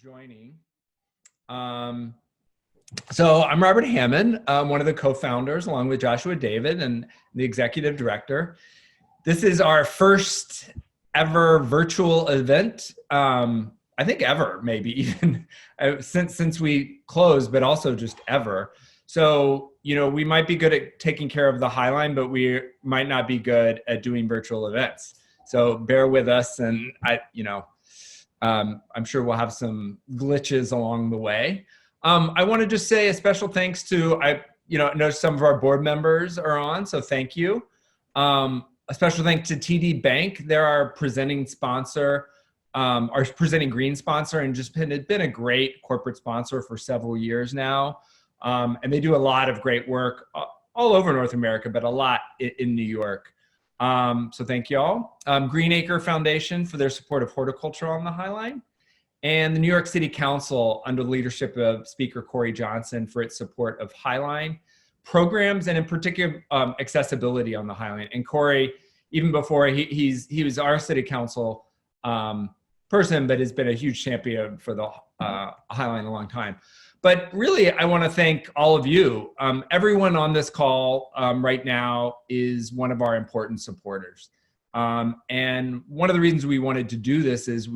joining. So I'm Robert Hammond, one of the co-founders along with Joshua David and the executive director. This is our first ever virtual event. I think ever, maybe even since we closed, but also just ever. So, we might be good at taking care of the Highline, but we might not be good at doing virtual events. So bear with us, and I'm sure we'll have some glitches along the way. I want to just say a special thanks to, I know some of our board members are on, so thank you. A special thanks to TD Bank. They're our presenting sponsor, our presenting green sponsor, and just been a great corporate sponsor for several years now. And they do a lot of great work all over North America, but a lot in New York. So thank you all. Greenacre Foundation for their support of horticulture on the Highline, and the New York City Council under the leadership of Speaker Corey Johnson for its support of Highline programs, and in particular accessibility on the Highline. And Corey, even before he was our city council person, but has been a huge champion for the Highline a long time. But really, I want to thank all of you. Everyone on this call right now is one of our important supporters. And one of the reasons we wanted to do this is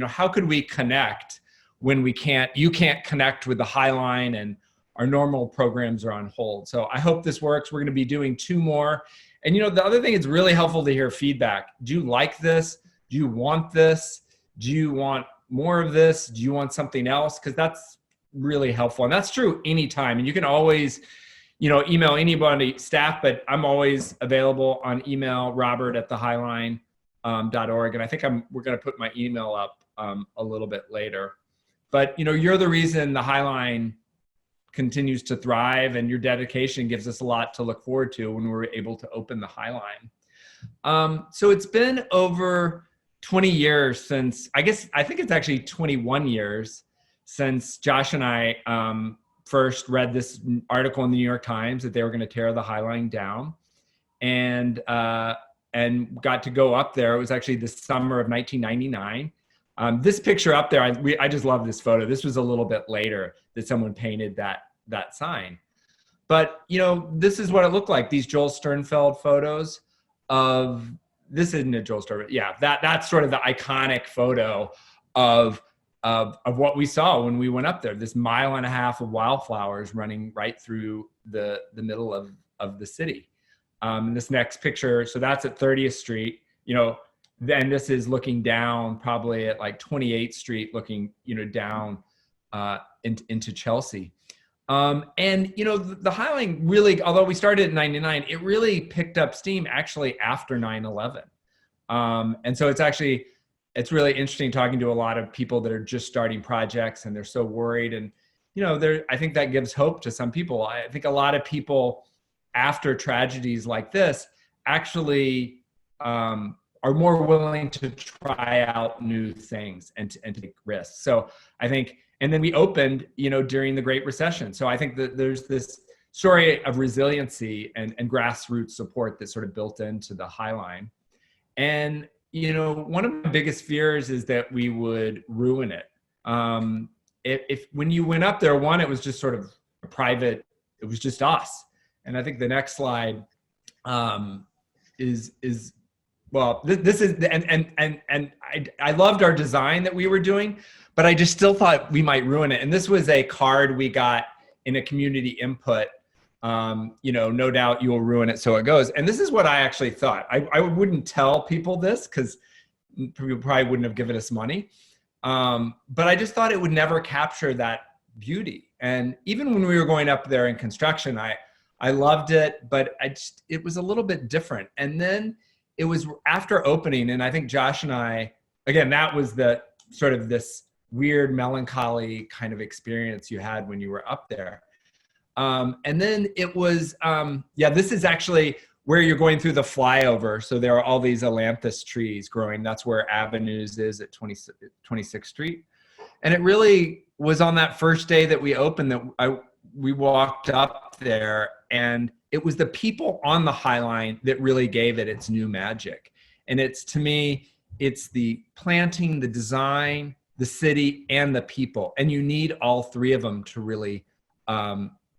how could we connect when you can't connect with the Highline and our normal programs are on hold. So I hope this works. We're going to be doing 2 more. And the other thing, it's really helpful to hear feedback. Do you like this? Do you want this? Do you want more of this? Do you want something else? Because that's really helpful. And that's true anytime. And you can always, email anybody, staff, but I'm always available on email, robert@thehighline.org. And I think we're going to put my email up a little bit later. But, you're the reason the Highline continues to thrive, and your dedication gives us a lot to look forward to when we're able to open the Highline. So it's been over 20 years since, I think it's actually 21 years since Josh and I first read this article in the New York Times that they were going to tear the Highline down, and got to go up there. It was actually the summer of 1999. This picture up there, I just love this photo. This was a little bit later that someone painted that sign. But, this is what it looked like. These Joel Sternfeld photos of, this isn't a Joel Sternfeld. Yeah, that's sort of the iconic photo of what we saw when we went up there. This 1.5 miles of wildflowers running right through the middle of the city. This next picture, so that's at 30th Street. Then this is looking down probably at like 28th Street, looking down into Chelsea. And the Highline really, although we started in '99, it really picked up steam actually after 9/11. And so it's really interesting talking to a lot of people that are just starting projects, and they're so worried. And, I think that gives hope to some people. I think a lot of people after tragedies like this actually are more willing to try out new things and to take risks. So I think, and then we opened, during the Great Recession. So I think that there's this story of resiliency and grassroots support that's sort of built into the Highline. And one of my biggest fears is that we would ruin it. If when you went up there, it was just sort of a private, it was just us. And I think the next slide is well, this is, and I loved our design that we were doing, but I just still thought we might ruin it. And this was a card we got in a community input. No doubt you will ruin it, so it goes. And this is what I actually thought. I wouldn't tell people this because people probably wouldn't have given us money. But I just thought it would never capture that beauty. And even when we were going up there in construction, I loved it, but it was a little bit different. And then it was after opening, and I think Josh and I, again, that was the sort of this weird melancholy kind of experience you had when you were up there. And then it was, this is actually where you're going through the flyover. So there are all these ailanthus trees growing. That's where Avenues is at 26th Street. And it really was on that first day that we opened that we walked up there, and it was the people on the Highline that really gave it its new magic. And to me, it's the planting, the design, the city, and the people. And you need all three of them to really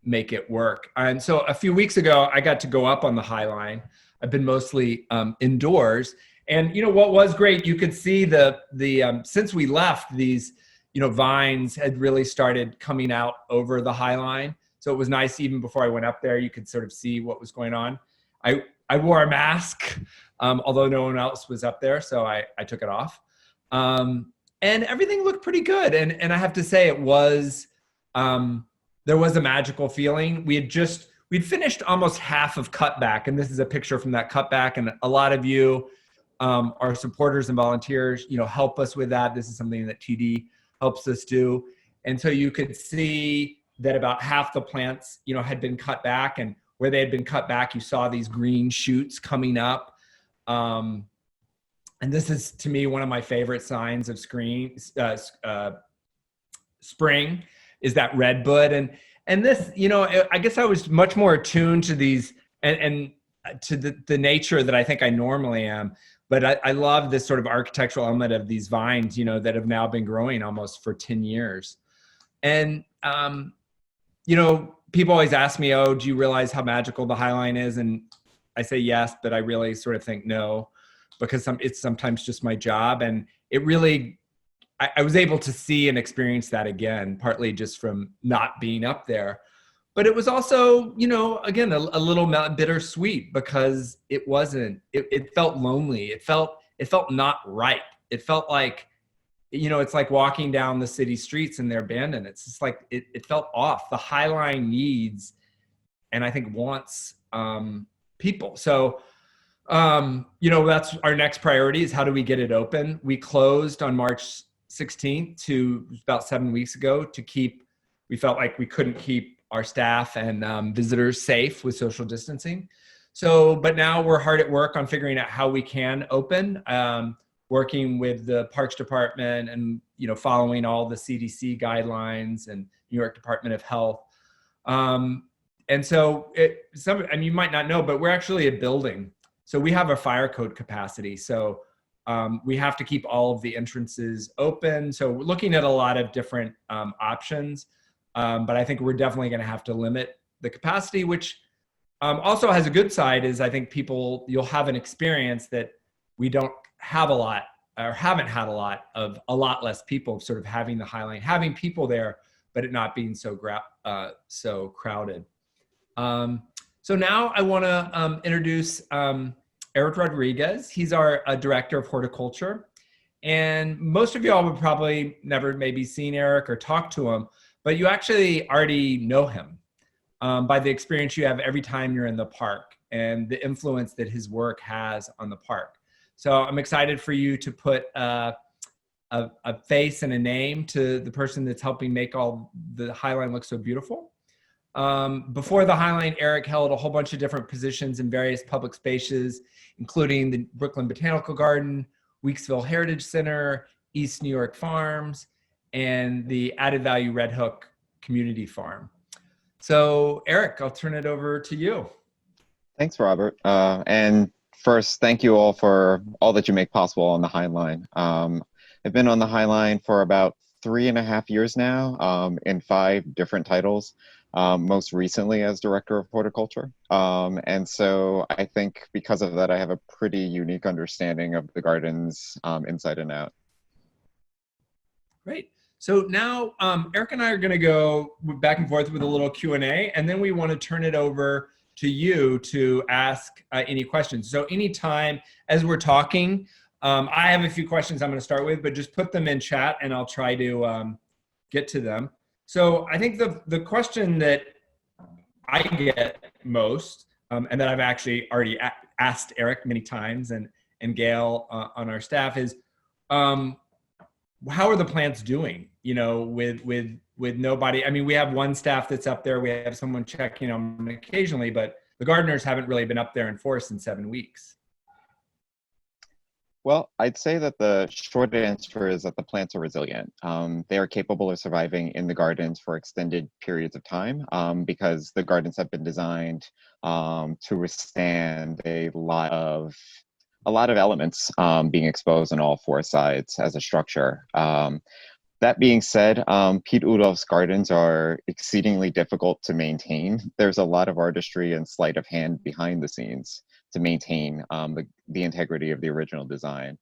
make it work. And so a few weeks ago, I got to go up on the High Line. I've been mostly indoors. And, you know, what was great, you could see since we left, these, you know, vines had really started coming out over the High Line. So it was nice, even before I went up there, you could sort of see what was going on. I wore a mask, although no one else was up there, so I took it off. And everything looked pretty good. And I have to say, it was, there was a magical feeling. We'd finished almost half of cutback, and this is a picture from that cutback. And a lot of you are supporters and volunteers, you know, help us with that. This is something that TD helps us do. And so you could see that about half the plants, you know, had been cut back, and where they had been cut back, you saw these green shoots coming up. And this is, to me, one of my favorite signs of spring is that red bud. And this, you know, I guess I was much more attuned to these and to the nature that I think I normally am. But I love this sort of architectural element of these vines, you know, that have now been growing almost for 10 years. And, you know, people always ask me, oh, do you realize how magical the High Line is? And I say yes, but I really sort of think no, because it's sometimes just my job. And it really, I was able to see and experience that again, partly just from not being up there. But it was also, you know, again, a little bittersweet, because it felt lonely. It felt not right. It felt like, you know, it's like walking down the city streets and they're abandoned. It's just like, it felt off. The High Line needs, and I think wants, people. So, you know, that's our next priority, is how do we get it open? We closed on March 16th to about 7 weeks ago we felt like we couldn't keep our staff and visitors safe with social distancing. So, but now we're hard at work on figuring out how we can open, working with the Parks Department and, you know, following all the CDC guidelines and New York Department of Health. And so you might not know, but we're actually a building. So we have a fire code capacity. So we have to keep all of the entrances open. So we're looking at a lot of different options. But I think we're definitely going to have to limit the capacity, which also has a good side, is I think you'll have an experience that we don't have a lot, or haven't had a lot less people sort of having the High Line, having people there, but it not being so crowded. So now I want to introduce Eric Rodriguez. He's our director of horticulture. And most of y'all would probably never maybe seen Eric or talked to him, but you actually already know him by the experience you have every time you're in the park and the influence that his work has on the park. So I'm excited for you to put a face and a name to the person that's helping make all the High Line look so beautiful. Before the High Line, Eric held a whole bunch of different positions in various public spaces, including the Brooklyn Botanical Garden, Weeksville Heritage Center, East New York Farms, and the Added Value Red Hook Community Farm. So Eric, I'll turn it over to you. Thanks, Robert. And first, thank you all for all that you make possible on the High Line. I've been on the High Line for about 3.5 years now, in 5 different titles, most recently as Director of Horticulture. And so I think because of that, I have a pretty unique understanding of the gardens inside and out. Great. So now Eric and I are going to go back and forth with a little Q&A, and then we want to turn it over to you to ask any questions. So anytime as we're talking, I have a few questions I'm going to start with, but just put them in chat and I'll try to get to them. So I think the question that I get most, and that I've actually already asked Eric many times and Gail on our staff, is how are the plants doing? You know, with nobody. I mean, we have one staff that's up there. We have someone checking on them occasionally, but the gardeners haven't really been up there in force in 7 weeks. Well, I'd say that the short answer is that the plants are resilient. They are capable of surviving in the gardens for extended periods of time because the gardens have been designed to withstand a lot of elements being exposed on all 4 sides as a structure. That being said, Pete Udolph's gardens are exceedingly difficult to maintain. There's a lot of artistry and sleight of hand behind the scenes to maintain the integrity of the original design.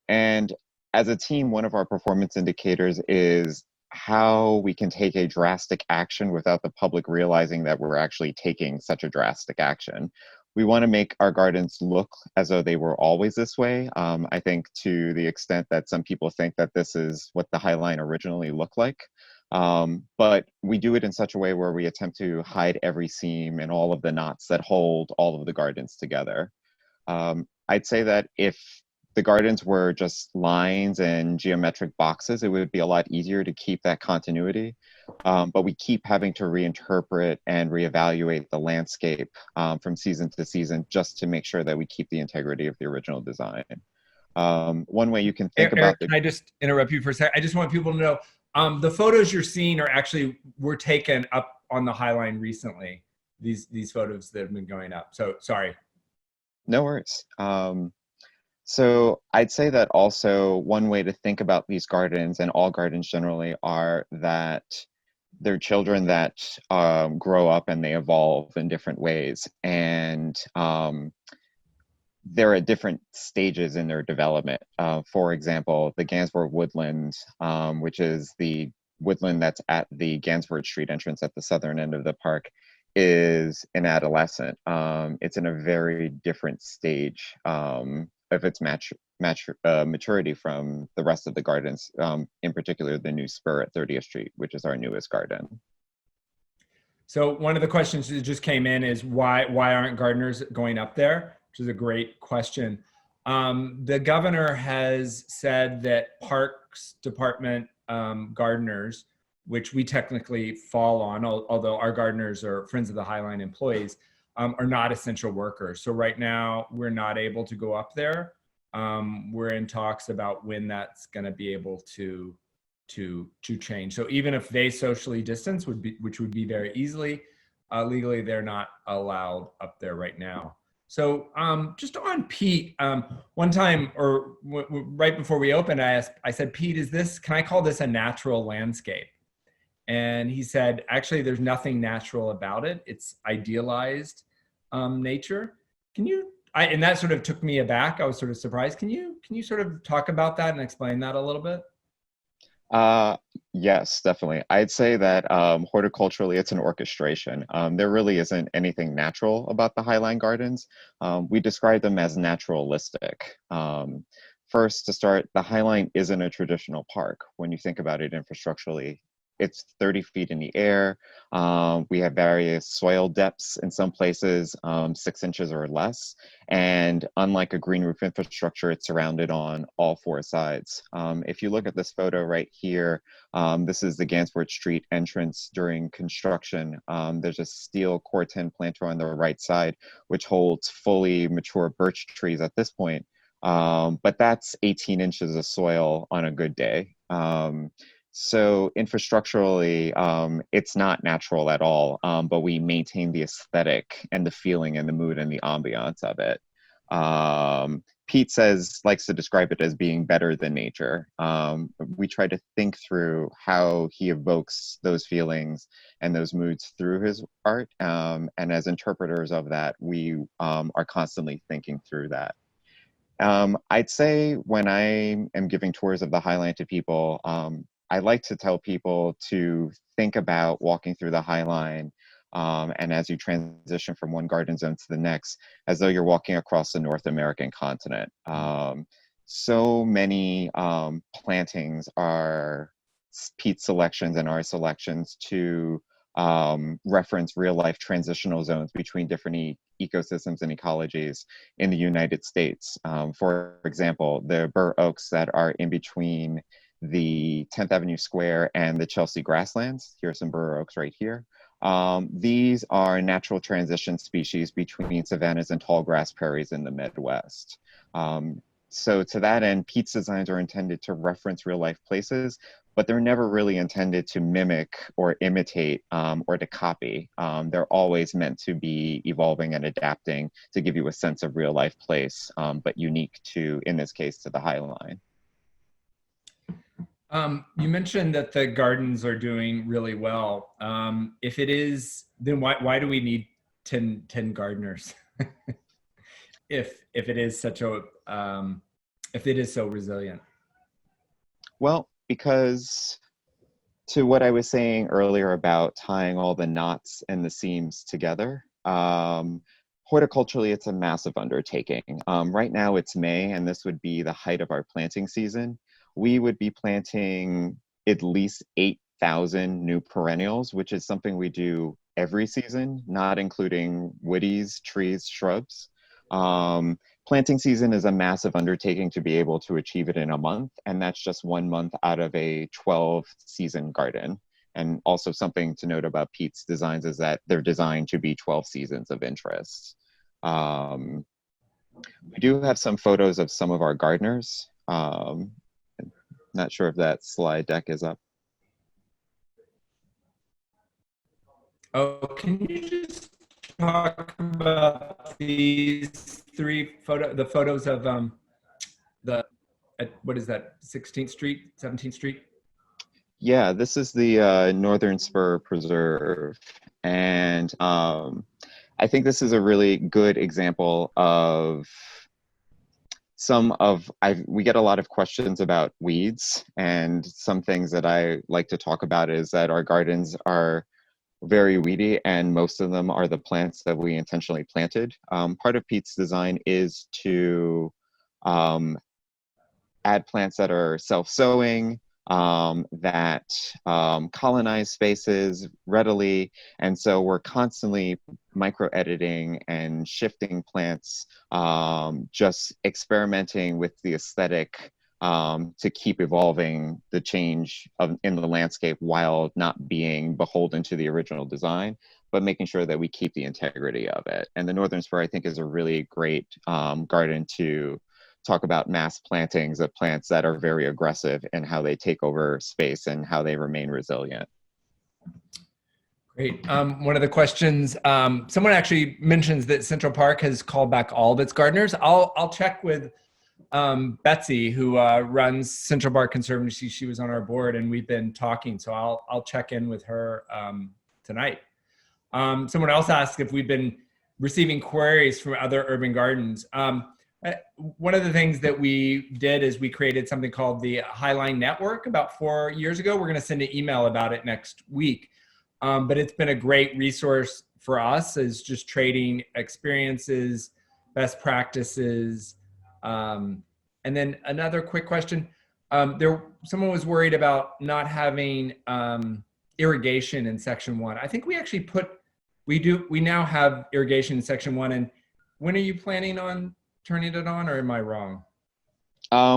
And as a team, one of our performance indicators is how we can take a drastic action without the public realizing that we're actually taking such a drastic action. We want to make our gardens look as though they were always this way. I think to the extent that some people think that this is what the High Line originally looked like. But we do it in such a way where we attempt to hide every seam and all of the knots that hold all of the gardens together. I'd say that if the gardens were just lines and geometric boxes, it would be a lot easier to keep that continuity. But we keep having to reinterpret and reevaluate the landscape from season to season just to make sure that we keep the integrity of the original design. One way you can think about Eric, can I just interrupt you for a second? I just want people to know the photos you're seeing were taken up on the High Line recently. These photos that have been going up. So sorry. No worries. So I'd say that also one way to think about these gardens and all gardens generally are that they're children that grow up and they evolve in different ways. And they're at different stages in their development. For example, the Galesburg Woodlands, which is the woodland that's at the Galesburg Street entrance at the southern end of the park, is an adolescent. It's in a very different stage of its maturity from the rest of the gardens, in particular the new Spur at 30th Street, which is our newest garden. So one of the questions that just came in is why aren't gardeners going up there? Which is a great question. The governor has said that Parks Department gardeners, which we technically fall on, although our gardeners are Friends of the High Line employees, are not essential workers. So right now we're not able to go up there. We're in talks about when that's going to be able to change. So even if they socially distance, which would be very easily, legally they're not allowed up there right now. So just on Pete, one time or right before we opened, I said, Pete, can I call this a natural landscape? And he said, actually, there's nothing natural about it. It's idealized nature. And that sort of took me aback. I was sort of surprised. Can you sort of talk about that and explain that a little bit? Yes, definitely. I'd say that horticulturally, it's an orchestration. There really isn't anything natural about the Highline Gardens. We describe them as naturalistic. First, to start, the Highline isn't a traditional park. When you think about it infrastructurally, it's 30 feet in the air. We have various soil depths in some places, 6 inches or less. And unlike a green roof infrastructure, it's surrounded on all 4 sides. If you look at this photo right here, this is the Galesburg Street entrance during construction. There's a steel Core-10 planter on the right side, which holds fully mature birch trees at this point. But that's 18 inches of soil on a good day. So infrastructurally, it's not natural at all, but we maintain the aesthetic and the feeling and the mood and the ambiance of it. Pete likes to describe it as being better than nature. We try to think through how he evokes those feelings and those moods through his art. And as interpreters of that, we are constantly thinking through that. I'd say when I am giving tours of the Highline to people, I like to tell people to think about walking through the High Line and as you transition from one garden zone to the next, as though you're walking across the North American continent. So many plantings are Pete's selections and our selections to reference real life transitional zones between different ecosystems and ecologies in the United States. For example, the bur oaks that are in between the 10th Avenue Square and the Chelsea grasslands. Here are some bur oaks right here. These are natural transition species between savannas and tall grass prairies in the Midwest. So to that end, Pete's designs are intended to reference real life places, but they're never really intended to mimic or imitate or to copy. They're always meant to be evolving and adapting to give you a sense of real life place, but unique to, in this case, to the High Line. You mentioned that the gardens are doing really well. If it is, then why do we need 10 gardeners? If it is such a if it is so resilient. Well, because to what I was saying earlier about tying all the knots and the seams together, horticulturally, it's a massive undertaking. Right now it's May, and this would be the height of our planting season. We would be planting at least 8,000 new perennials, which is something we do every season, not including woodies, trees, shrubs. Um, Planting season is a massive undertaking to be able to achieve it in a month, and that's just 1 month out of a 12 season garden. And also something to note about Pete's designs is that they're designed to be 12 seasons of interest. Um, we do have some photos of some of our gardeners. Not sure if that slide deck is up. Oh, can you just talk about these the photos of the what is that, 16th Street, 17th Street? Yeah, this is the Northern Spur Preserve. And I think this is a really good example of we get a lot of questions about weeds, and some things that I like to talk about is that our gardens are very weedy, and most of them are the plants that we intentionally planted. Part of Pete's design is to add plants that are self-sowing, that colonize spaces readily. And so we're constantly micro-editing and shifting plants, just experimenting with the aesthetic to keep evolving the change in the landscape while not being beholden to the original design, but making sure that we keep the integrity of it. And the Northern Spur, I think, is a really great garden to talk about mass plantings of plants that are very aggressive and how they take over space and how they remain resilient. Great. One of the questions, someone actually mentions that Central Park has called back all of its gardeners. I'll check with Betsy, who runs Central Park Conservancy. She was on our board and we've been talking, so I'll check in with her tonight. Someone else asked if we've been receiving queries from other urban gardens. One of the things that we did is we created something called the Highline Network about 4 years ago. We're going to send an email about it next week. But it's been a great resource for us, as just trading experiences, best practices. And then another quick question. Someone was worried about not having irrigation in section 1. I think we actually we now have irrigation in section 1. And when are you planning on turning it on, or am I wrong?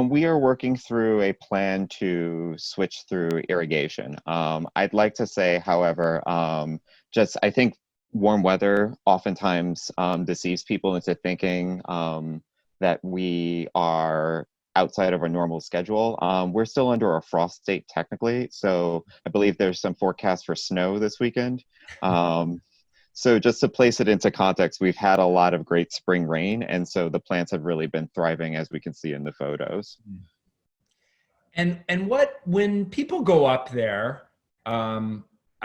We are working through a plan to switch through irrigation. I'd like to say, however, I think warm weather oftentimes deceives people into thinking that we are outside of our normal schedule. We're still under a frost date technically, so I believe there's some forecast for snow this weekend. So just to place it into context, we've had a lot of great spring rain, and so the plants have really been thriving, as we can see in the photos. And when people go up there, I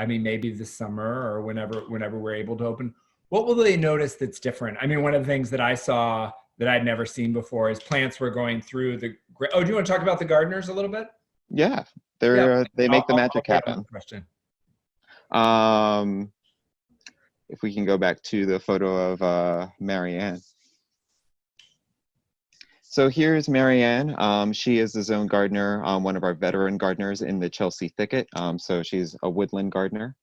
mean, maybe this summer or whenever we're able to open, what will they notice that's different? I mean, one of the things that I saw that I'd never seen before is plants were going through the. Oh, do you want to talk about the gardeners a little bit? Yeah, they make the magic happen. Question. If we can go back to the photo of Marianne. So here's Marianne. She is the zone gardener, one of our veteran gardeners in the Chelsea Thicket. So she's a woodland gardener.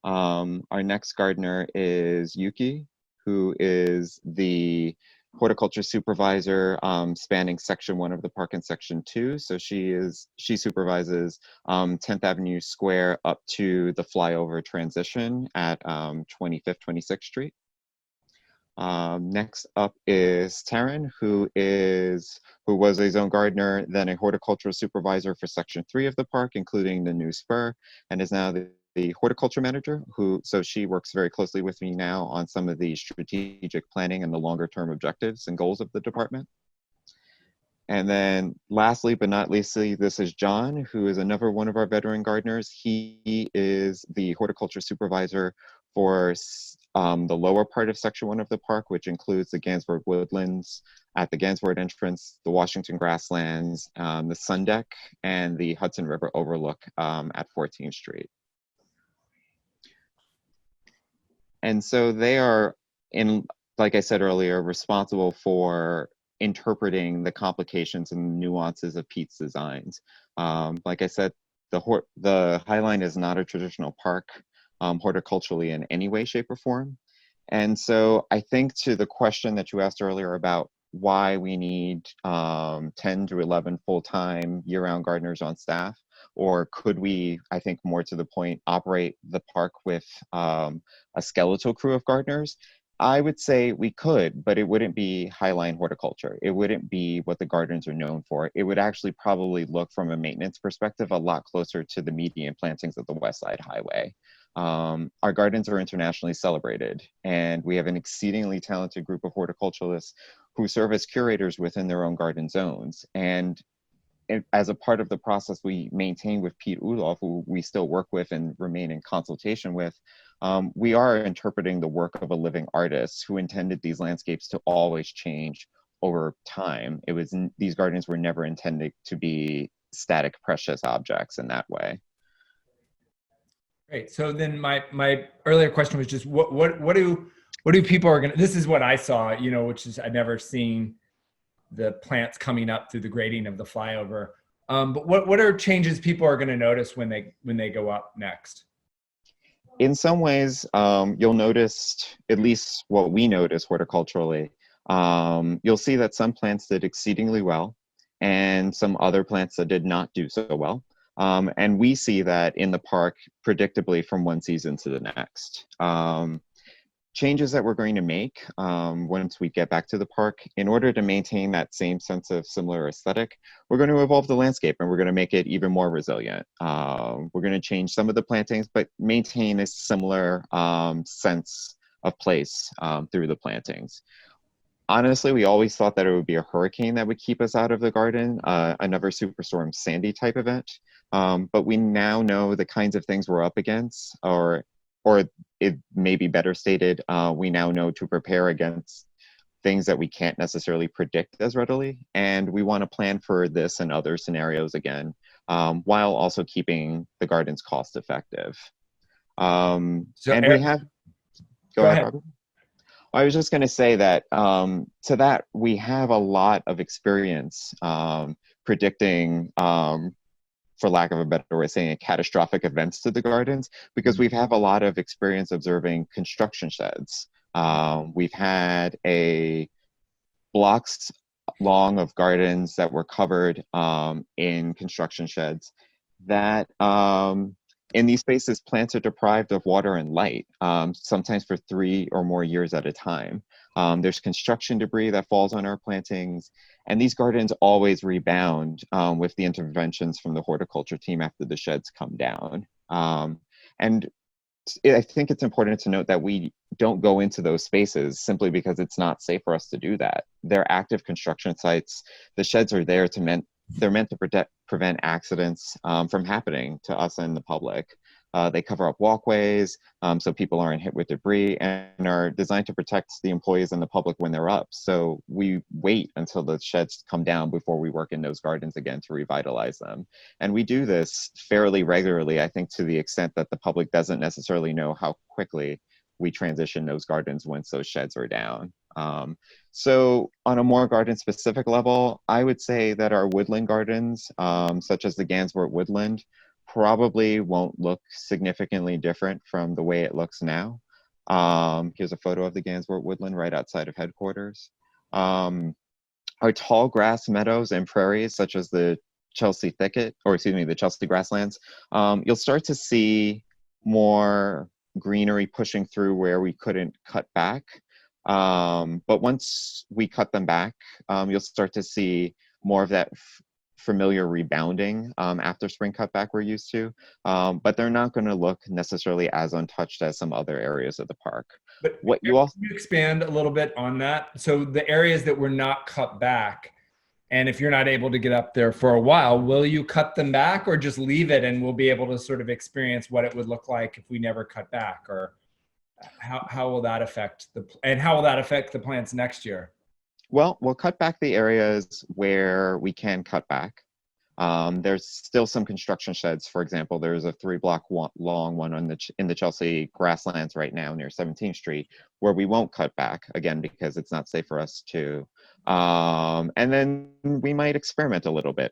Our next gardener is Yuki, who is the horticulture supervisor spanning section 1 of the park and section 2. So she supervises 10th Avenue Square up to the flyover transition at 25th, 26th Street. Next up is Taryn, who was a zone gardener, then a horticultural supervisor for section 3 of the park, including the new Spur, and is now the horticulture manager, so she works very closely with me now on some of the strategic planning and the longer term objectives and goals of the department. And then lastly, but not leastly, this is John, who is another one of our veteran gardeners. He is the horticulture supervisor for the lower part of section 1 of the park, which includes the Galesburg Woodlands at the Galesburg entrance, the Washington grasslands, the Sun Deck, and the Hudson River overlook at 14th Street. And so they are, like I said earlier, responsible for interpreting the complications and nuances of Pete's designs. Like I said, the Highline is not a traditional park horticulturally in any way, shape, or form. And so I think to the question that you asked earlier about why we need 10 to 11 full-time year-round gardeners on staff, or could we, I think more to the point, operate the park with a skeletal crew of gardeners? I would say we could, but it wouldn't be Highline horticulture. It wouldn't be what the gardens are known for. It would actually probably look from a maintenance perspective a lot closer to the median plantings of the West Side Highway. Our gardens are internationally celebrated, and we have an exceedingly talented group of horticulturalists who serve as curators within their own garden zones. And as a part of the process we maintain with Pete Ulof, who we still work with and remain in consultation with, we are interpreting the work of a living artist who intended these landscapes to always change over time. These gardens were never intended to be static, precious objects in that way. Great. So then my earlier question was just what do people are gonna, this is what I saw, you know, which is I've never seen the plants coming up through the grading of the flyover. But what are changes people are gonna notice when they go up next? In some ways, you'll notice, at least what we notice horticulturally, you'll see that some plants did exceedingly well and some other plants that did not do so well. And we see that in the park predictably from one season to the next. Changes that we're going to make once we get back to the park, in order to maintain that same sense of similar aesthetic, we're going to evolve the landscape and we're going to make it even more resilient. We're going to change some of the plantings, but maintain a similar sense of place through the plantings. Honestly, we always thought that it would be a hurricane that would keep us out of the garden, another Superstorm Sandy type event. But we now know the kinds of things we're up against, or it may be better stated, we now know to prepare against things that we can't necessarily predict as readily. And we want to plan for this and other scenarios again, while also keeping the gardens cost effective. So and Eric, we have, go ahead. Robert. I was just going to say that to that, we have a lot of experience predicting, for lack of a better way of saying it, catastrophic events to the gardens, because we've had a lot of experience observing construction sheds. We've had blocks long of gardens that were covered in construction sheds that in these spaces, plants are deprived of water and light, sometimes for 3 or more years at a time. There's construction debris that falls on our plantings, and these gardens always rebound with the interventions from the horticulture team after the sheds come down. And I think it's important to note that we don't go into those spaces simply because it's not safe for us to do that. They're active construction sites. The sheds are there they're meant to prevent accidents from happening to us and the public. They cover up walkways so people aren't hit with debris, and are designed to protect the employees and the public when they're up. So we wait until the sheds come down before we work in those gardens again to revitalize them. And we do this fairly regularly, I think, to the extent that the public doesn't necessarily know how quickly we transition those gardens once those sheds are down. So on a more garden specific level, I would say that our woodland gardens, such as the Galesburg Woodland, probably won't look significantly different from the way it looks now. Here's a photo of the Galesburg Woodland right outside of headquarters. Our tall grass meadows and prairies, such as the Chelsea thicket, or excuse me, the Chelsea grasslands, you'll start to see more greenery pushing through where we couldn't cut back. But once we cut them back, you'll start to see more of that familiar rebounding after spring cutback we're used to. But they're not going to look necessarily as untouched as some other areas of the park. But What can you expand a little bit on that? So the areas that were not cut back, And if you're not able to get up there for a while, will you cut them back or just leave it and we'll be able to sort of experience what it would look like if we never cut back? Or how will that affect how will that affect the plants next year? Well, we'll cut back the areas where we can cut back. There's still some construction sheds. For example, there's a 3-block long one in the Chelsea grasslands right now near 17th Street, where we won't cut back, again, because it's not safe for us to. And then we might experiment a little bit.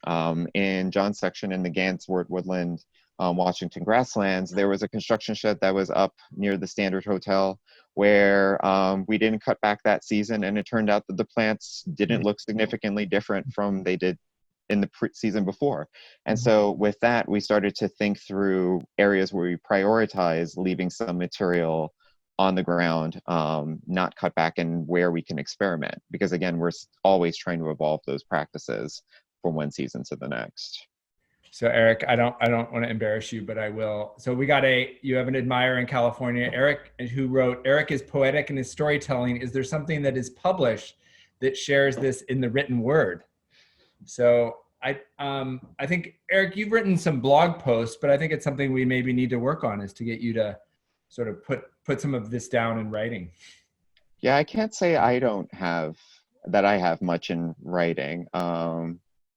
In John's section in the Galesburg Woodland, Washington grasslands, there was a construction shed that was up near the Standard Hotel where we didn't cut back that season, and it turned out that the plants didn't look significantly different from they did in the season before. And so with that, we started to think through areas where we prioritize leaving some material on the ground, not cut back, and where we can experiment. Because again, we're always trying to evolve those practices from one season to the next. So Eric, I don't want to embarrass you, but I will. So you have an admirer in California, Eric, who wrote, Eric is poetic in his storytelling. Is there something that is published that shares this in the written word? So I think, Eric, you've written some blog posts, but I think it's something we maybe need to work on, is to get you to sort of put some of this down in writing. Yeah, I can't say I have much in writing,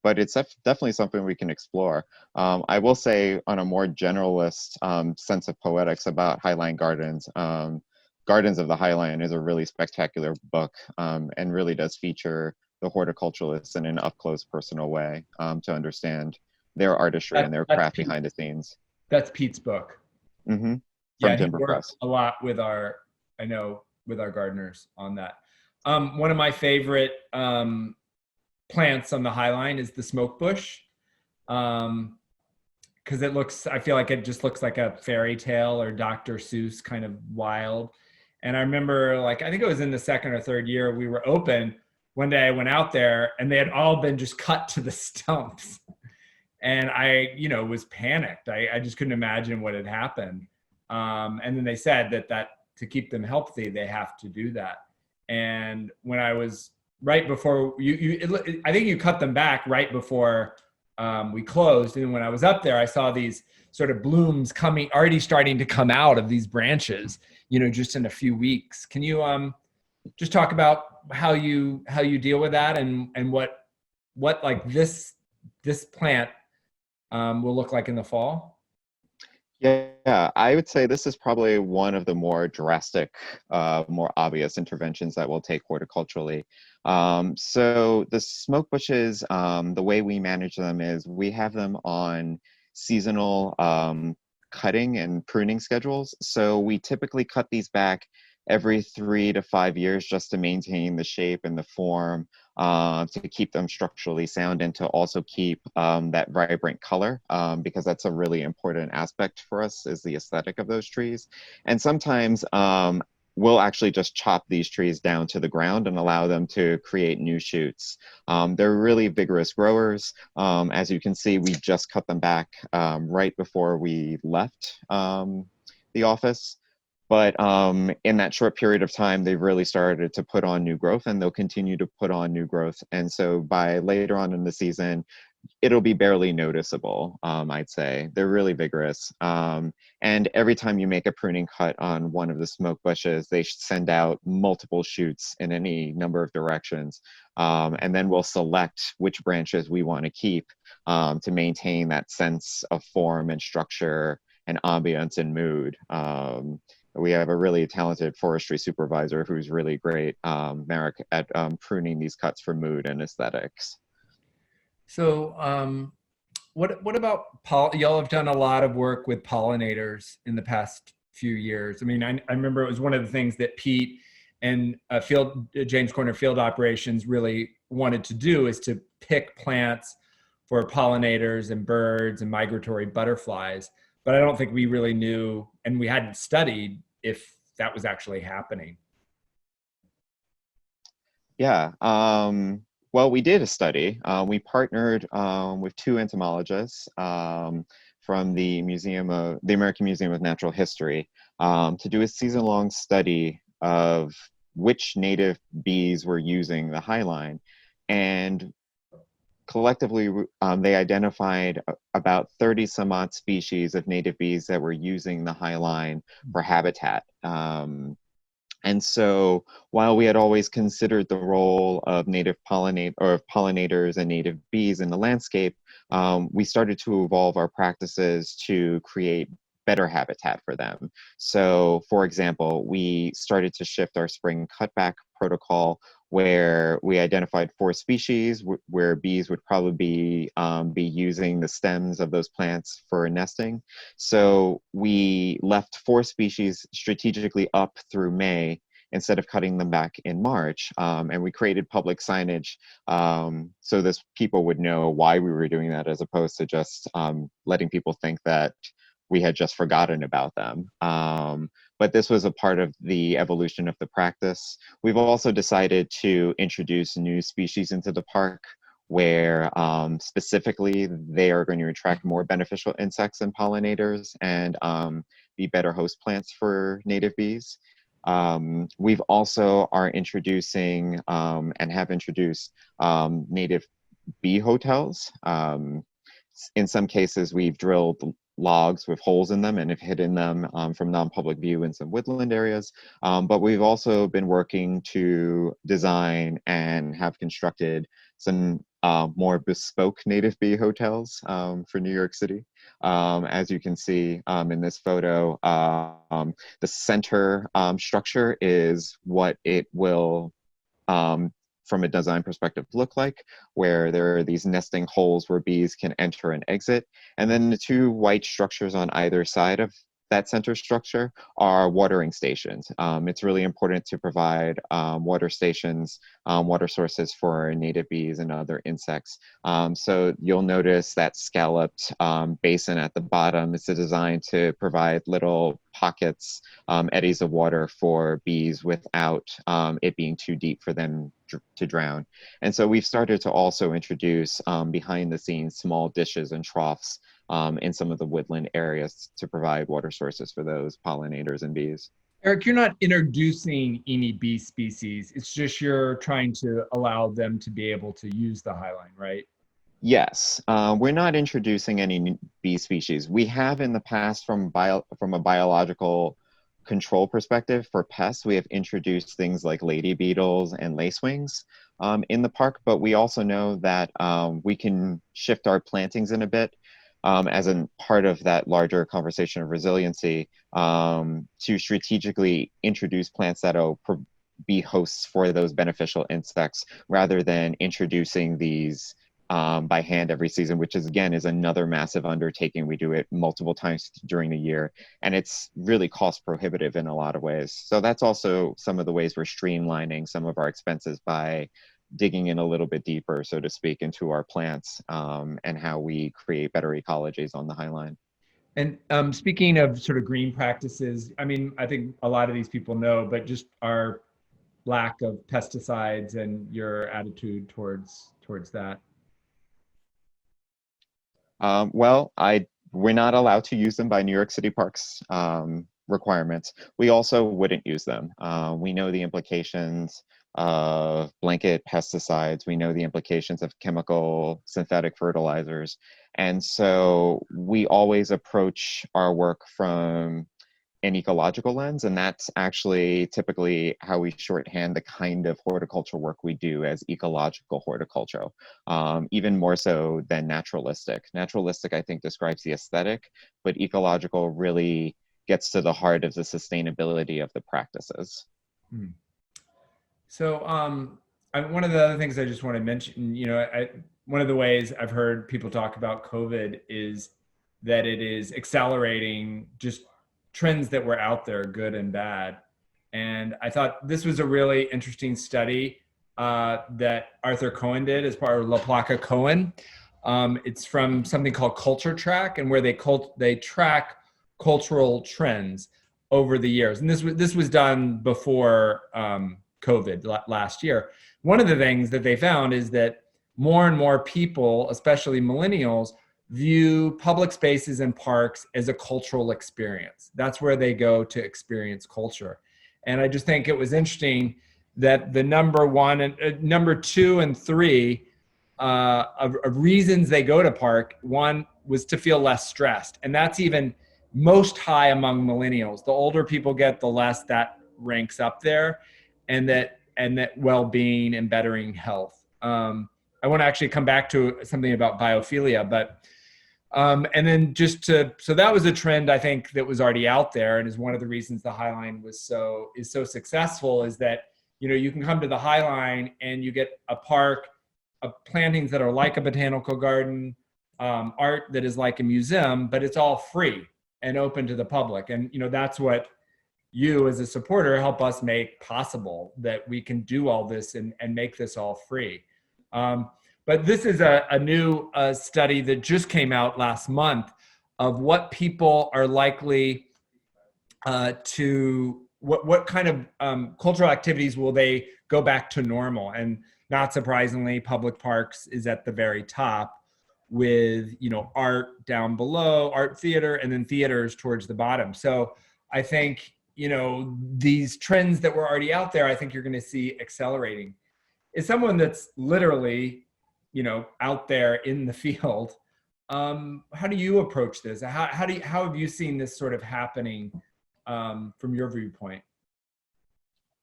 but it's definitely something we can explore. I will say, on a more generalist sense of poetics about Highline Gardens, Gardens of the Highline is a really spectacular book, and really does feature the horticulturalists in an up-close, personal way, to understand their artistry and their craft behind the scenes. That's Pete's book. Mm-hmm. Yeah, he works a lot with our gardeners on that. One of my favorite plants on the Highline is the smoke bush, because I feel like it just looks like a fairy tale or Dr. Seuss, kind of wild. And I remember, like, I think it was in the second or third year we were open. One day I went out there and they had all been just cut to the stumps. And I, was panicked. I just couldn't imagine what had happened. And then they said that to keep them healthy, they have to do that. And when I was right before I think you cut them back right before we closed. And when I was up there, I saw these sort of blooms already starting to come out of these branches, just in a few weeks. Can you just talk about how you deal with that, and what like this plant will look like in the fall? Yeah, I would say this is probably one of the more drastic, more obvious interventions that we'll take horticulturally. So the smoke bushes, the way we manage them is we have them on seasonal cutting and pruning schedules. So we typically cut these back every 3 to 5 years, just to maintain the shape and the form, to keep them structurally sound, and to also keep that vibrant color, because that's a really important aspect for us, is the aesthetic of those trees. And sometimes we'll actually just chop these trees down to the ground and allow them to create new shoots. They're really vigorous growers. As you can see, we just cut them back right before we left the office. But in that short period of time, they've really started to put on new growth, and they'll continue to put on new growth. And so by later on in the season, it'll be barely noticeable, I'd say. They're really vigorous. And every time you make a pruning cut on one of the smoke bushes, they send out multiple shoots in any number of directions. And then we'll select which branches we want to keep to maintain that sense of form and structure and ambience and mood. We have a really talented forestry supervisor who's really great, Merrick, at pruning these cuts for mood and aesthetics. So what about y'all have done a lot of work with pollinators in the past few years. I mean, I remember it was one of the things that Pete and James Corner Field Operations really wanted to do, is to pick plants for pollinators and birds and migratory butterflies. But I don't think we really knew, and we hadn't studied if that was actually happening. Yeah. Well, we did a study. We partnered with two entomologists from the American Museum of Natural History to do a season-long study of which native bees were using the highline. And collectively, they identified about 30 some odd species of native bees that were using the High Line for habitat. And so while we had always considered the role of pollinators and native bees in the landscape, we started to evolve our practices to create better habitat for them. So for example, we started to shift our spring cutback protocol where we identified 4 species where bees would probably be using the stems of those plants for nesting. So we left 4 species strategically up through May instead of cutting them back in March. And we created public signage so this people would know why we were doing that, as opposed to just letting people think that we had just forgotten about them. But this was a part of the evolution of the practice. We've also decided to introduce new species into the park where specifically they are going to attract more beneficial insects and pollinators and be better host plants for native bees. We've also are introducing and have introduced native bee hotels. In some cases, we've drilled logs with holes in them and have hidden them from non-public view in some woodland areas. But we've also been working to design and have constructed some more bespoke native bee hotels for New York City. As you can see in this photo, the center structure is what it will from a design perspective look like, where there are these nesting holes where bees can enter and exit. And then the 2 white structures on either side of that center structure are watering stations. It's really important to provide water stations, water sources for native bees and other insects. So you'll notice that scalloped basin at the bottom is designed to provide little pockets, eddies of water for bees without it being too deep for them to drown. And so we've started to also introduce behind the scenes small dishes and troughs in some of the woodland areas to provide water sources for those pollinators and bees. Eric, you're not introducing any bee species. It's just you're trying to allow them to be able to use the High Line, right? Yes, we're not introducing any new bee species. We have in the past from a biological control perspective for pests, we have introduced things like lady beetles and lacewings in the park, but we also know that we can shift our plantings in a bit as a part of that larger conversation of resiliency to strategically introduce plants that'll be hosts for those beneficial insects rather than introducing these by hand every season, which is again is another massive undertaking. We do it multiple times during the year, and it's really cost prohibitive in a lot of ways. So that's also some of the ways we're streamlining some of our expenses by digging in a little bit deeper, so to speak, into our plants and how we create better ecologies on the High Line. And speaking of sort of green practices, I mean, I think a lot of these people know, but just our lack of pesticides and your attitude towards that. We're not allowed to use them by New York City Parks requirements. We also wouldn't use them. We know the implications of blanket pesticides. We know the implications of chemical synthetic fertilizers. And so we always approach our work from an ecological lens, and that's actually typically how we shorthand the kind of horticulture work we do as ecological horticulture, even more so than naturalistic. Naturalistic, I think, describes the aesthetic, but ecological really gets to the heart of the sustainability of the practices. So one of the other things I just want to mention, one of the ways I've heard people talk about COVID is that it is accelerating just trends that were out there, good and bad. And I thought this was a really interesting study that Arthur Cohen did as part of La Placa Cohen. It's from something called Culture Track, and where they track cultural trends over the years. And this was done before COVID last year. One of the things that they found is that more and more people, especially millennials, view public spaces and parks as a cultural experience. That's where they go to experience culture. And I just think it was interesting that the number 1 and number 2 and 3 of reasons they go to park. One was to feel less stressed, and that's even most high among millennials. The older people get, the less that ranks up there, and that well-being and bettering health. I want to actually come back to something about biophilia, but and then so that was a trend I think that was already out there, and is one of the reasons the Highline is so successful, is that you can come to the Highline and you get a park of plantings that are like a botanical garden, art that is like a museum, but it's all free and open to the public. And that's what you as a supporter help us make possible, that we can do all this and make this all free. But this is a new study that just came out last month of what people are likely what kind of cultural activities will they go back to normal. And not surprisingly, public parks is at the very top, with art down below, art theater, and then theaters towards the bottom. So I think these trends that were already out there, I think you're going to see accelerating. As someone that's literally out there in the field, how do you approach this? How have you seen this sort of happening from your viewpoint?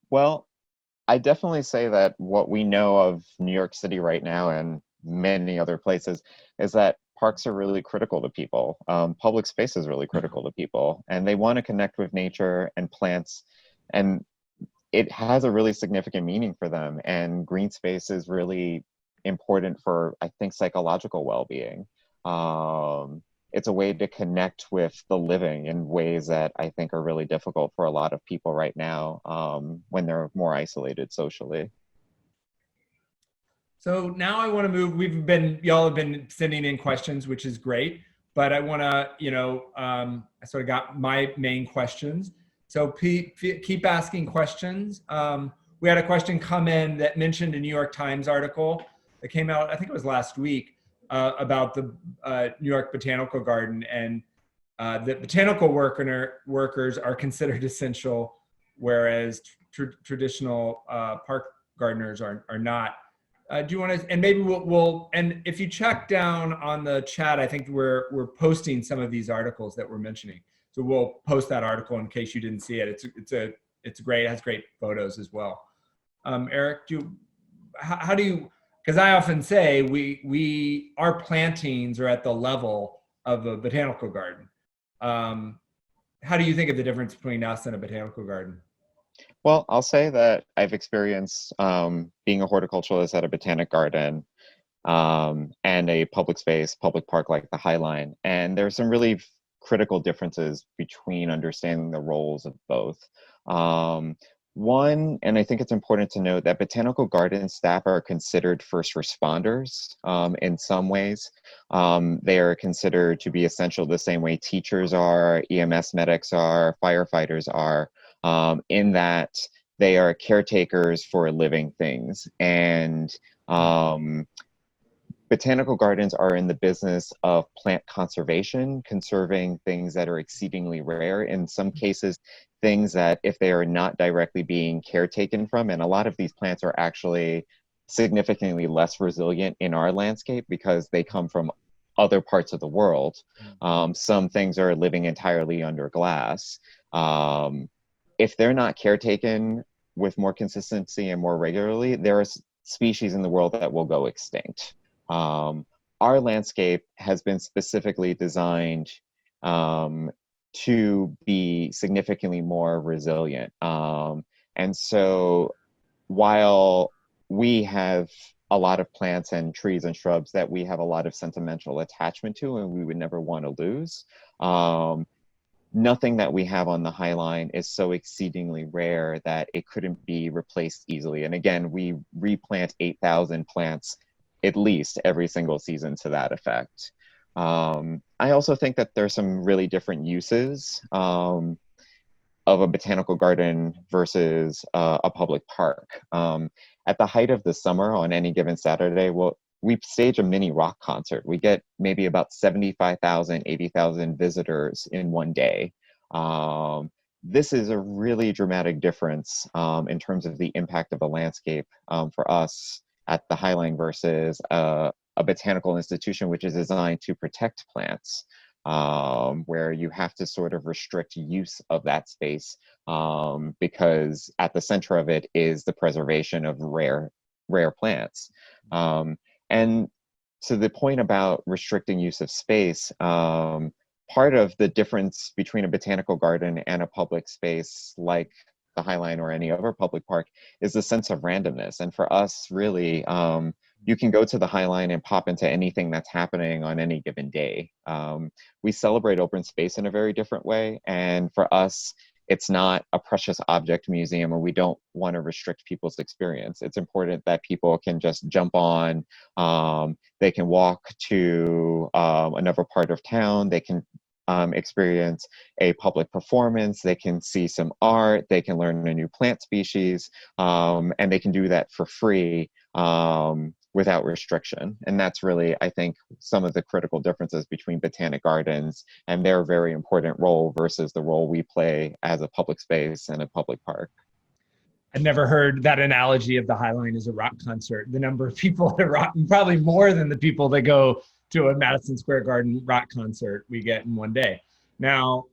Well, I definitely say that what we know of New York City right now, and many other places, is that parks are really critical to people. Public space is really critical to people, and they want to connect with nature and plants, and it has a really significant meaning for them. And green space is really important for, I think, psychological well-being. It's a way to connect with the living in ways that I think are really difficult for a lot of people right now, when they're more isolated socially. So now I want to move. Y'all have been sending in questions, which is great, but I want to, I sort of got my main questions. So keep asking questions. We had a question come in that mentioned a New York Times article that came out, I think it was last week, about the New York Botanical Garden, and that botanical workers are considered essential, whereas traditional park gardeners are not. Do you want to? And maybe we'll. And if you check down on the chat, I think we're posting some of these articles that we're mentioning. So we'll post that article in case you didn't see it. It's great. It has great photos as well. Eric, how do you? Because I often say our plantings are at the level of a botanical garden. How do you think of the difference between us and a botanical garden? Well, I'll say that I've experienced being a horticulturalist at a botanic garden, and a public space, public park like the Highline. And there's some really critical differences between understanding the roles of both. One, and I think it's important to note, that botanical garden staff are considered first responders in some ways. They are considered to be essential the same way teachers are, EMS medics are, firefighters are, in that they are caretakers for living things. And botanical gardens are in the business of plant conservation, conserving things that are exceedingly rare. In some cases, things that, if they are not directly being caretaken from, and a lot of these plants are actually significantly less resilient in our landscape because they come from other parts of the world. Some things are living entirely under glass. If they're not caretaken with more consistency and more regularly, there are species in the world that will go extinct. Our landscape has been specifically designed to be significantly more resilient. And so while we have a lot of plants and trees and shrubs that we have a lot of sentimental attachment to and we would never want to lose, nothing that we have on the Highline is so exceedingly rare that it couldn't be replaced easily. And again, we replant 8,000 plants at least every single season to that effect. I also think that there's some really different uses of a botanical garden versus a public park. At the height of the summer, on any given Saturday, we stage a mini rock concert. We get maybe about 75,000, 80,000 visitors in one day. This is a really dramatic difference in terms of the impact of the landscape for us at the Highline versus a botanical institution which is designed to protect plants, where you have to sort of restrict use of that space, because at the center of it is the preservation of rare plants. And to the point about restricting use of space, part of the difference between a botanical garden and a public space like the Highline or any other public park is the sense of randomness. And for us, really, you can go to the Highline and pop into anything that's happening on any given day. We celebrate open space in a very different way. And for us, it's not a precious object museum, and we don't want to restrict people's experience. It's important that people can just jump on, they can walk to another part of town, they can experience a public performance, they can see some art, they can learn a new plant species, and they can do that for free without restriction. And that's really, I think, some of the critical differences between botanic gardens and their very important role versus the role we play as a public space and a public park. I've never heard that analogy of the Highline as a rock concert. The number of people at a rock, probably more than the people that go to a Madison Square Garden rock concert we get in one day. Now,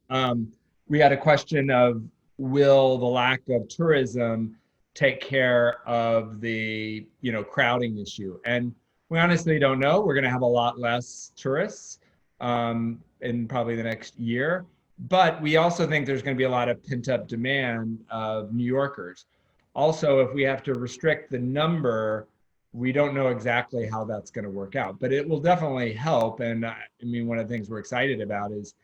we had a question of, will the lack of tourism take care of the crowding issue? And we honestly don't know. We're going to have a lot less tourists in probably the next year. But we also think there's going to be a lot of pent-up demand of New Yorkers. Also, if we have to restrict the number, we don't know exactly how that's going to work out, but it will definitely help. And I mean, one of the things we're excited about is,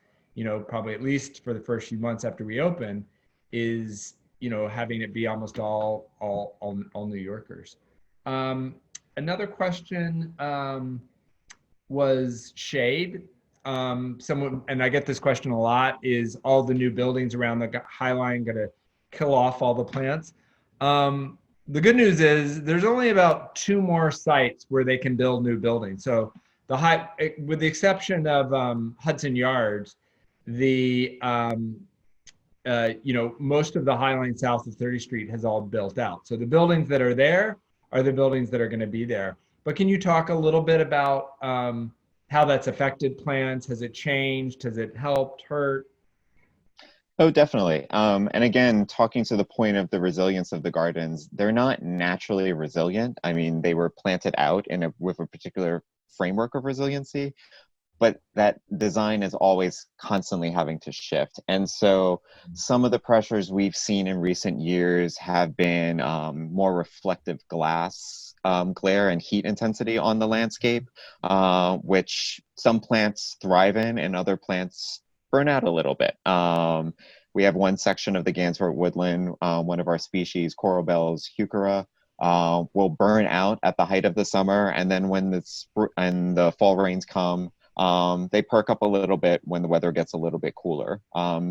probably at least for the first few months after we open, is having it be almost all New Yorkers. Another question was shade. Someone, and I get this question a lot, is all the new buildings around the Highline going to kill off all the plants? The good news is there's only about 2 more sites where they can build new buildings. So with the exception of Hudson Yards, the most of the Highline south of 30th Street has all built out. So the buildings that are there are the buildings that are going to be there. But can you talk a little bit about how that's affected plans? Has it changed? Has it helped, hurt? Oh, definitely. And again, talking to the point of the resilience of the gardens, they're not naturally resilient. I mean, they were planted out with a particular framework of resiliency, but that design is always constantly having to shift. And so some of the pressures we've seen in recent years have been more reflective glass glare and heat intensity on the landscape, which some plants thrive in and other plants burn out a little bit. We have one section of the Galesburg Woodland, one of our species, coral bells, heuchera, will burn out at the height of the summer, and then when the fall rains come, they perk up a little bit when the weather gets a little bit cooler.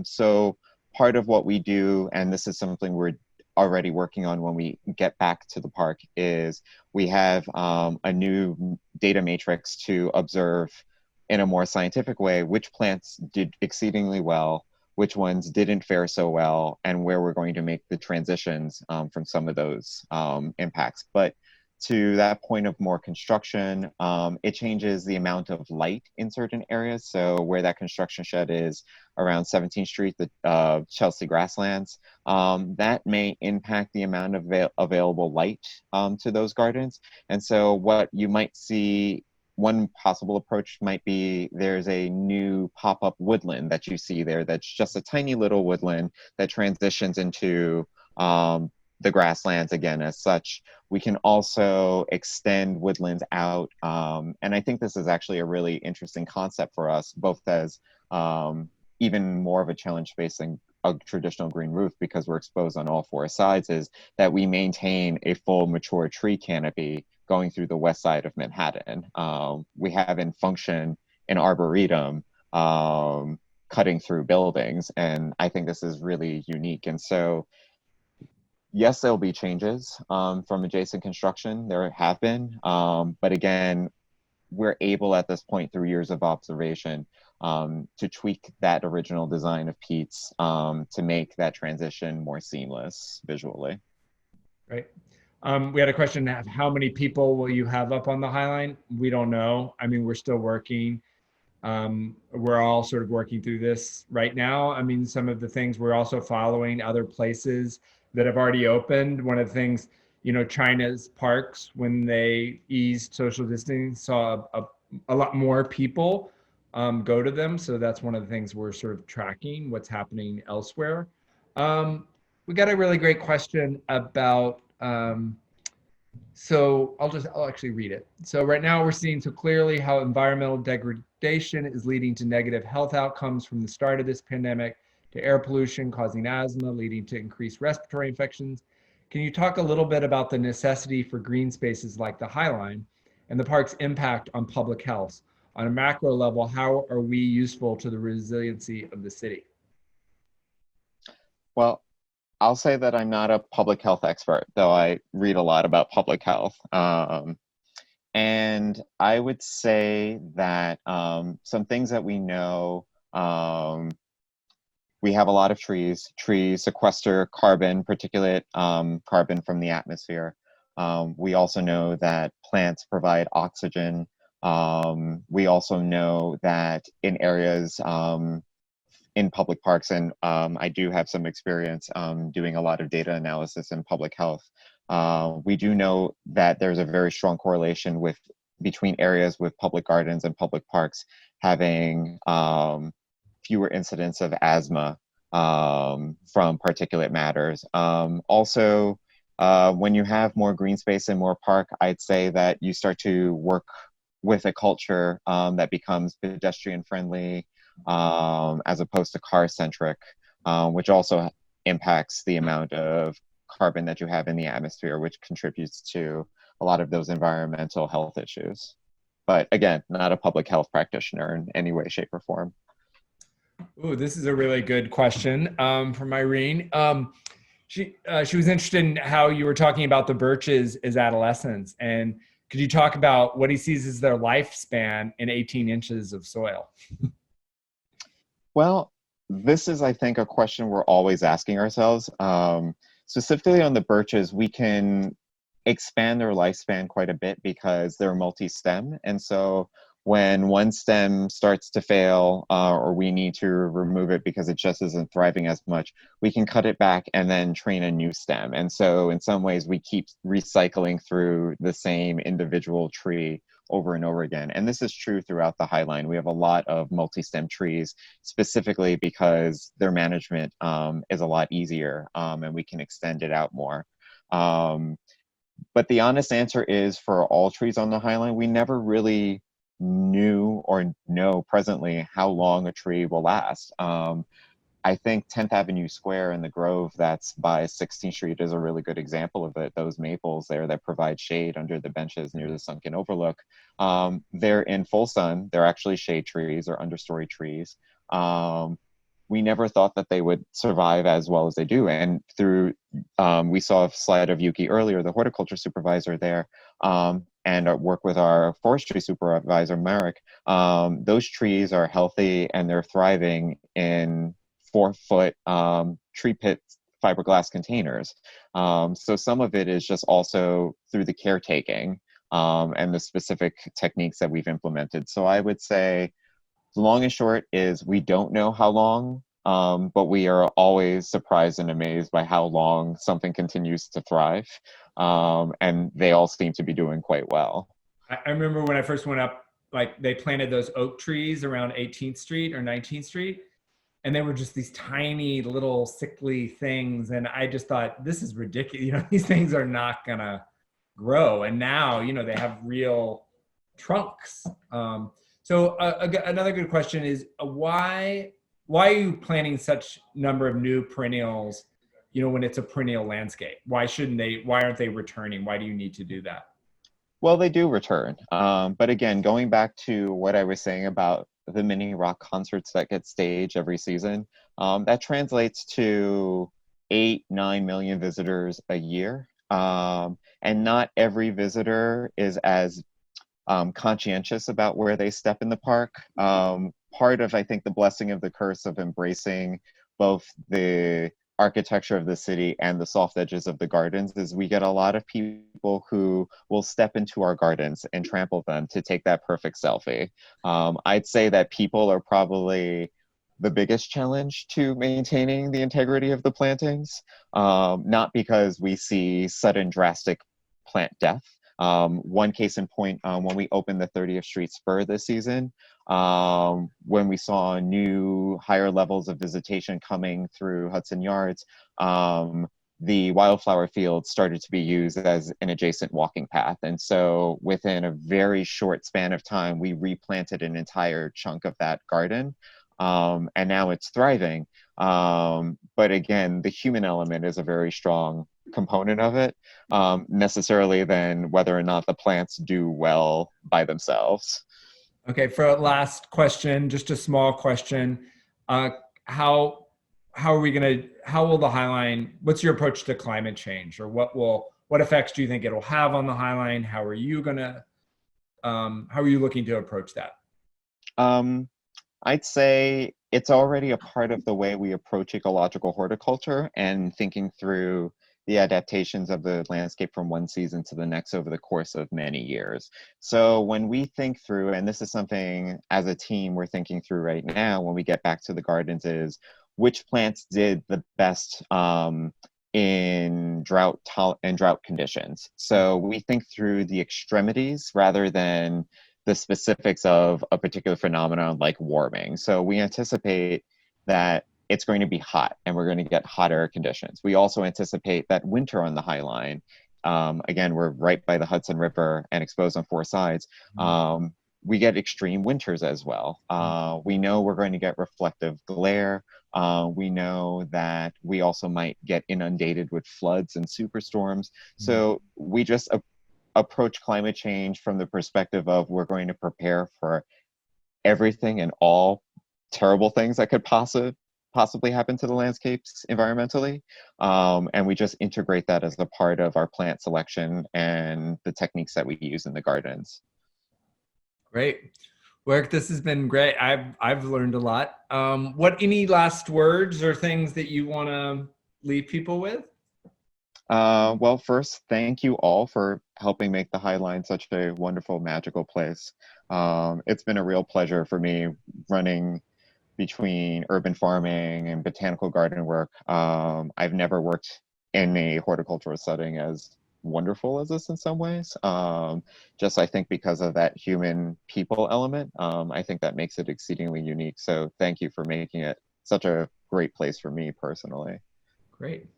So part of what we do, and this is something we're already working on when we get back to the park, is we have a new data matrix to observe in a more scientific way which plants did exceedingly well, which ones didn't fare so well, and where we're going to make the transitions from some of those impacts. But to that point of more construction, it changes the amount of light in certain areas. So where that construction shed is around 17th Street, the Chelsea grasslands, that may impact the amount of available light to those gardens. And so what you might see, one possible approach might be, there's a new pop-up woodland that you see there that's just a tiny little woodland that transitions into the grasslands again as such. We can also extend woodlands out. And I think this is actually a really interesting concept for us, both as even more of a challenge facing a traditional green roof, because we're exposed on all 4 sides, is that we maintain a full mature tree canopy going through the west side of Manhattan. We have in function an arboretum cutting through buildings, and I think this is really unique. And so, yes, there'll be changes from adjacent construction. There have been, but again, we're able at this point, through years of observation, to tweak that original design of Pete's to make that transition more seamless visually. Right. We had a question of how many people will you have up on the High Line? We don't know. I mean, we're still working. We're all sort of working through this right now. I mean, some of the things we're also following other places that have already opened. One of the things, China's parks, when they eased social distancing, saw a lot more people go to them. So that's one of the things we're sort of tracking what's happening elsewhere. We got a really great question about so I'll actually read it. So right now we're seeing so clearly how environmental degradation is leading to negative health outcomes from the start of this pandemic to air pollution causing asthma, leading to increased respiratory infections. Can you talk a little bit about the necessity for green spaces like the High Line and the park's impact on public health? On a macro level, how are we useful to the resiliency of the city? Well, I'll say that I'm not a public health expert, though I read a lot about public health. And I would say that some things that we know, we have a lot of trees. Trees sequester carbon, particulate carbon from the atmosphere. We also know that plants provide oxygen. We also know that in areas in public parks, and I do have some experience doing a lot of data analysis in public health. We do know that there's a very strong correlation between areas with public gardens and public parks having fewer incidents of asthma from particulate matters. Also, when you have more green space and more park, I'd say that you start to work with a culture that becomes pedestrian friendly, as opposed to car centric, which also impacts the amount of carbon that you have in the atmosphere, which contributes to a lot of those environmental health issues. But again, not a public health practitioner in any way, shape, or form. Oh, this is a really good question from Irene. She was interested in how you were talking about the birches as adolescents, and could you talk about what he sees as their lifespan in 18 inches of soil? Well, this is, I think, a question we're always asking ourselves. Specifically on the birches, we can expand their lifespan quite a bit because they're multi-stem. And so when one stem starts to fail, or we need to remove it because it just isn't thriving as much, we can cut it back and then train a new stem. And so in some ways, we keep recycling through the same individual tree over and over again. And this is true throughout the High Line. We have a lot of multi-stem trees, specifically because their management is a lot easier, and we can extend it out more. But the honest answer is, for all trees on the High Line, we never really knew or know presently how long a tree will last. I think 10th Avenue Square in the Grove that's by 16th Street is a really good example of it. Those maples there that provide shade under the benches near the sunken overlook, they're in full sun. They're actually shade trees or understory trees. We never thought that they would survive as well as they do. And through, we saw a slide of Yuki earlier, the horticulture supervisor there, and work with our forestry supervisor, Merrick. Those trees are healthy and they're thriving in 4-foot tree pit fiberglass containers. So some of it is just also through the caretaking and the specific techniques that we've implemented. So I would say the long and short is we don't know how long, but we are always surprised and amazed by how long something continues to thrive. And they all seem to be doing quite well. I remember when I first went up, like they planted those oak trees around 18th Street or 19th Street, and they were just these tiny little sickly things. And I just thought, this is ridiculous. These things are not gonna grow. And now, they have real trunks. So another good question is why are you planting such number of new perennials, when it's a perennial landscape? Why aren't they returning? Why do you need to do that? Well, they do return. But again, going back to what I was saying about the mini rock concerts that get staged every season, that translates to 8-9 million visitors a year. And not every visitor is as conscientious about where they step in the park. Part of, I think, the blessing of the curse of embracing both the architecture of the city and the soft edges of the gardens is we get a lot of people who will step into our gardens and trample them to take that perfect selfie. I'd say that people are probably the biggest challenge to maintaining the integrity of the plantings, not because we see sudden drastic plant death. One case in point, when we opened the 30th Street Spur this season, when we saw new higher levels of visitation coming through Hudson Yards, the wildflower field started to be used as an adjacent walking path. And so within a very short span of time, we replanted an entire chunk of that garden. And now it's thriving. But again, the human element is a very strong component of it, necessarily than whether or not the plants do well by themselves. Okay, for a last question, just a small question. How will the Highline, what's your approach to climate change, or what effects do you think it'll have on the Highline? How are you looking to approach that? I'd say it's already a part of the way we approach ecological horticulture and thinking through the adaptations of the landscape from one season to the next over the course of many years. So when we think through, and this is something as a team we're thinking through right now when we get back to the gardens, is which plants did the best in drought conditions. So we think through the extremities rather than the specifics of a particular phenomenon like warming. So we anticipate that it's going to be hot and we're going to get hot air conditions. We also anticipate that winter on the Highline, again, we're right by the Hudson River and exposed on four sides, we get extreme winters as well. We know we're going to get reflective glare. We know that we also might get inundated with floods and superstorms. So we just approach climate change from the perspective of we're going to prepare for everything and all terrible things that could possibly happen to the landscapes environmentally. And we just integrate that as a part of our plant selection and the techniques that we use in the gardens. Great. Eric, this has been great. I've learned a lot. Any last words or things that you want to leave people with? Well, first, thank you all for helping make the Highline such a wonderful, magical place. It's been a real pleasure for me running between urban farming and botanical garden work. I've never worked in a horticultural setting as wonderful as this in some ways. Just I think because of that human people element, I think that makes it exceedingly unique. So thank you for making it such a great place for me personally. Great.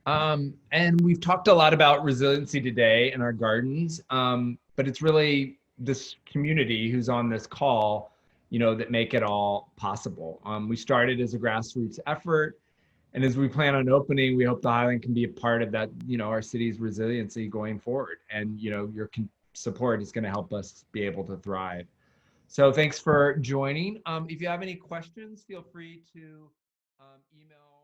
And we've talked a lot about resiliency today in our gardens, but it's really this community who's on this call, that make it all possible. We started as a grassroots effort, and as we plan on opening, we hope the Highline can be a part of that, our city's resiliency going forward. And, your support is going to help us be able to thrive. So thanks for joining. If you have any questions, feel free to email